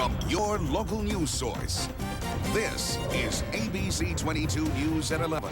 from your local news source. This is ABC 22 News at 11.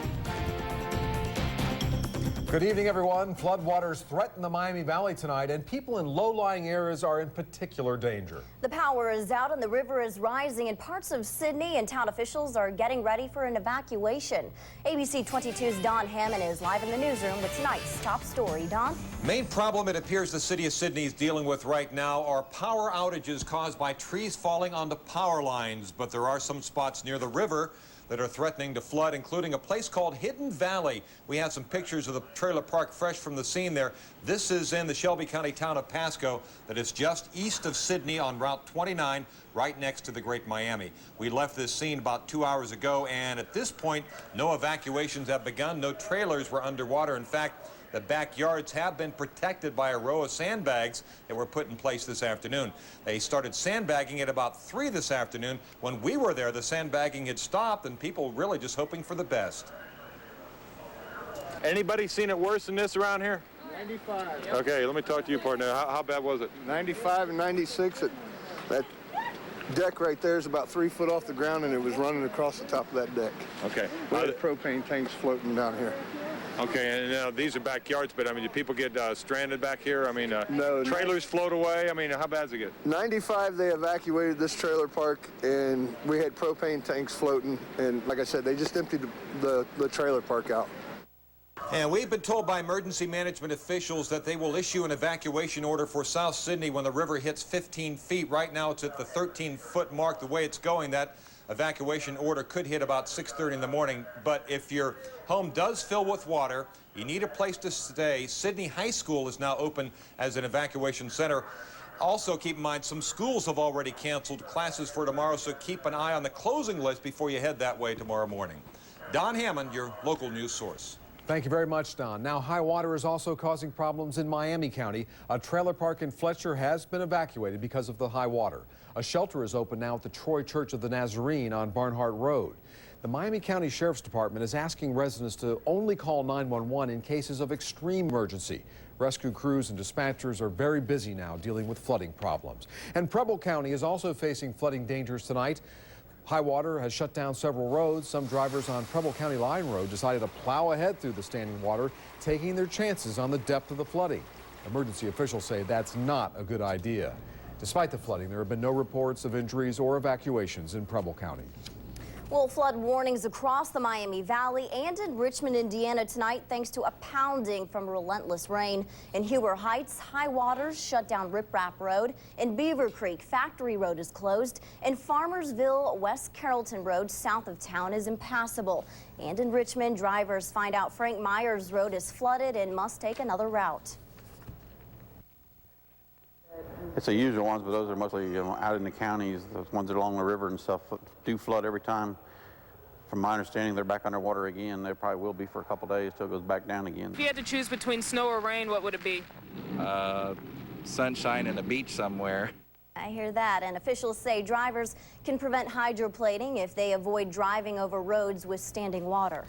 Good evening, everyone. Floodwaters threaten the Miami Valley tonight, and people in low-lying areas are in particular danger. The power is out and the river is rising in parts of Sydney, and town officials are getting ready for an evacuation. ABC 22's Don Hammond is live in the newsroom with tonight's top story. Don? Main problem it appears the city of Sydney is dealing with right now are power outages caused by trees falling onto power lines. But there are some spots near the river that are threatening to flood, including a place called Hidden Valley. We have some pictures of the trailer park fresh from the scene there. This is in the Shelby County town of Pasco, that is just east of Sydney on Route 29, right next to the Great Miami. We left this scene about 2 hours ago, and at this point, no evacuations have begun. No trailers were underwater. In fact, the backyards have been protected by a row of sandbags that were put in place this afternoon. They started sandbagging at about 3 this afternoon. When we were there, the sandbagging had stopped, and people really just hoping for the best. Anybody seen it worse than this around here? 95. Okay, let me talk to you, partner. How bad was it? 95 and 96. That deck right there is about 3 foot off the ground, and it was running across the top of that deck. Okay. We had propane tanks floating down here. Okay, and these are backyards, but I mean, do people get stranded back here? I mean, no. Trailers float away? I mean, how bad does it get? 95, they evacuated this trailer park, and we had propane tanks floating, and like I said, they just emptied the trailer park out. And we've been told by emergency management officials that they will issue an evacuation order for South Sydney when the river hits 15 feet. Right now, it's at the 13-foot mark. The way it's going, that evacuation order could hit about 6:30 in the morning. But if your home does fill with water, you need a place to stay. Sydney High School is now open as an evacuation center. Also, keep in mind, some schools have already canceled classes for tomorrow, so keep an eye on the closing list before you head that way tomorrow morning. Don Hammond, your local news source. Thank you very much, Don. Now, high water is also causing problems in Miami County. A trailer park in Fletcher has been evacuated because of the high water. A shelter is open now at the Troy Church of the Nazarene on Barnhart Road. The Miami County Sheriff's Department is asking residents to only call 911 in cases of extreme emergency. Rescue crews and dispatchers are very busy now dealing with flooding problems. And Preble County is also facing flooding dangers tonight. High water has shut down several roads. Some drivers on Preble County Line Road decided to plow ahead through the standing water, taking their chances on the depth of the flooding. Emergency officials say that's not a good idea. Despite the flooding, there have been no reports of injuries or evacuations in Preble County. Well, flood warnings across the Miami Valley and in Richmond, Indiana tonight thanks to a pounding from relentless rain. In Huber Heights, high waters shut down Rip Rap Road. In Beaver Creek, Factory Road is closed. In Farmersville, West Carrollton Road south of town is impassable. And in Richmond, drivers find out Frank Myers Road is flooded and must take another route. It's the usual ones, but those are mostly out in the counties. The ones that are along the river and stuff do flood every time. From my understanding, they're back underwater again. They probably will be for a couple days till it goes back down again. If you had to choose between snow or rain, what would it be? Sunshine and a beach somewhere. I hear that, and officials say drivers can prevent hydroplaning if they avoid driving over roads with standing water.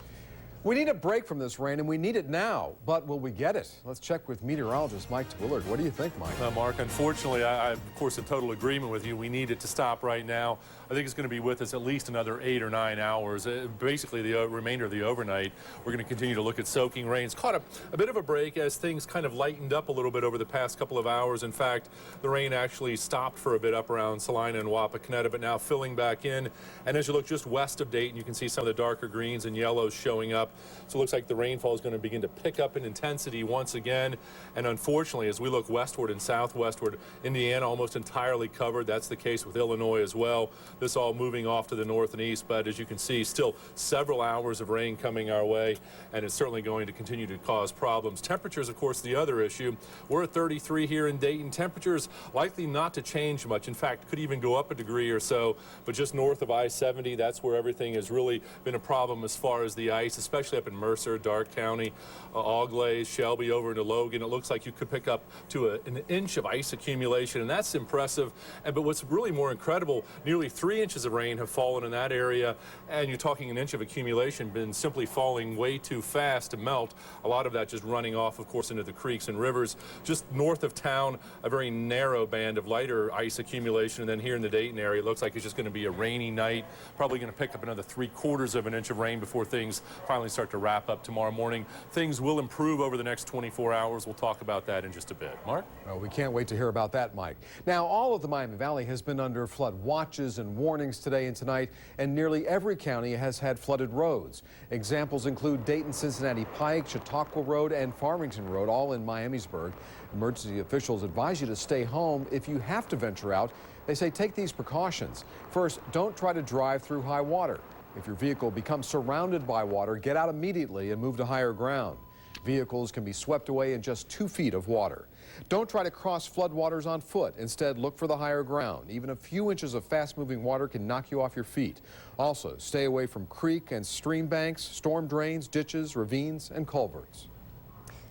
We need a break from this rain, and we need it now. But will we get it? Let's check with meteorologist Mike Twillard. What do you think, Mike? Mark, unfortunately, I, of course, in total agreement with you. We need it to stop right now. I think it's going to be with us at least another 8 or 9 hours. Basically, the remainder of the overnight, we're going to continue to look at soaking rains. Caught a bit of a break as things kind of lightened up a little bit over the past couple of hours. In fact, the rain actually stopped for a bit up around Salina and Wapakoneta, but now filling back in. And as you look just west of Dayton, you can see some of the darker greens and yellows showing up. So it looks like the rainfall is going to begin to pick up in intensity once again. And unfortunately, as we look westward and southwestward, Indiana almost entirely covered. That's the case with Illinois as well. This all moving off to the north and east, but as you can see, still several hours of rain coming our way, and it's certainly going to continue to cause problems. Temperatures, of course, the other issue. We're at 33 here in Dayton. Temperatures likely not to change much. In fact, could even go up a degree or so, but just north of I-70, that's where everything has really been a problem as far as the ice, especially especially up in Mercer, Darke County, Auglaize, Shelby, over into Logan. It looks like you could pick up to an inch of ice accumulation, and that's impressive. But what's really more incredible, nearly 3 inches of rain have fallen in that area, and you're talking an inch of accumulation been simply falling way too fast to melt. A lot of that just running off, of course, into the creeks and rivers. Just north of town, a very narrow band of lighter ice accumulation, and then here in the Dayton area, it looks like it's just going to be a rainy night. Probably going to pick up another 3/4 of an inch of rain before things finally start to wrap up tomorrow morning. Things will improve over the next 24 hours. We'll talk about that in just a bit. Mark? Well, we can't wait to hear about that, Mike. Now, all of the Miami Valley has been under flood watches and warnings today and tonight, and nearly every county has had flooded roads. Examples include Dayton, Cincinnati Pike, Chautauqua Road, and Farmington Road, all in Miamisburg. Emergency officials advise you to stay home if you have to venture out. They say take these precautions. First, don't try to drive through high water. If your vehicle becomes surrounded by water, get out immediately and move to higher ground. Vehicles can be swept away in just 2 feet of water. Don't try to cross floodwaters on foot. Instead, look for the higher ground. Even a few inches of fast-moving water can knock you off your feet. Also, stay away from creek and stream banks, storm drains, ditches, ravines, and culverts.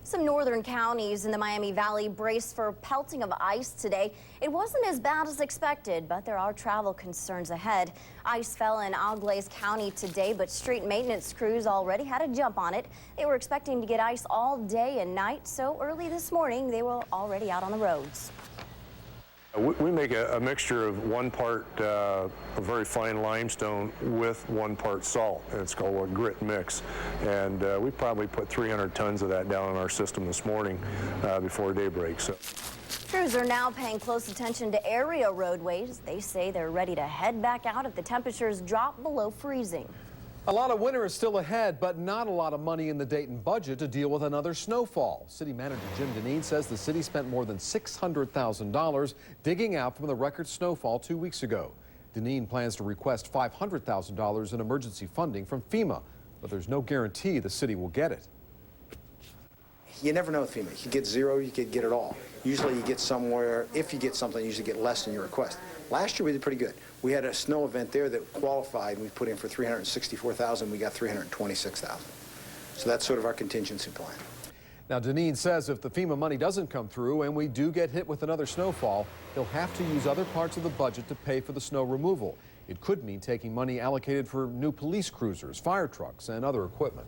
Some northern counties in the Miami Valley brace for pelting of ice today. It wasn't as bad as expected, but there are travel concerns ahead. Ice fell in Auglaize County today, but street maintenance crews already had a jump on it. They were expecting to get ice all day and night, so early this morning they were already out on the roads. We make a mixture of 1 part a very fine limestone with 1 part salt, and it's called a grit mix. And we probably put 300 tons of that down in our system this morning before daybreak. So. Crews are now paying close attention to area roadways. They say they're ready to head back out if the temperatures drop below freezing. A lot of winter is still ahead, but not a lot of money in the Dayton budget to deal with another snowfall. City Manager Jim Deneen says the city spent more than $600,000 digging out from the record snowfall 2 weeks ago. Deneen plans to request $500,000 in emergency funding from FEMA, but there's no guarantee the city will get it. You never know with FEMA. You get zero, you could get it all. Usually you get somewhere, if you get something, you usually get less than your request. Last year we did pretty good. We had a snow event there that qualified. We put in for $364,000. We got $326,000. So that's sort of our contingency plan. Now, Deneen says if the FEMA money doesn't come through and we do get hit with another snowfall, he'll have to use other parts of the budget to pay for the snow removal. It could mean taking money allocated for new police cruisers, fire trucks, and other equipment.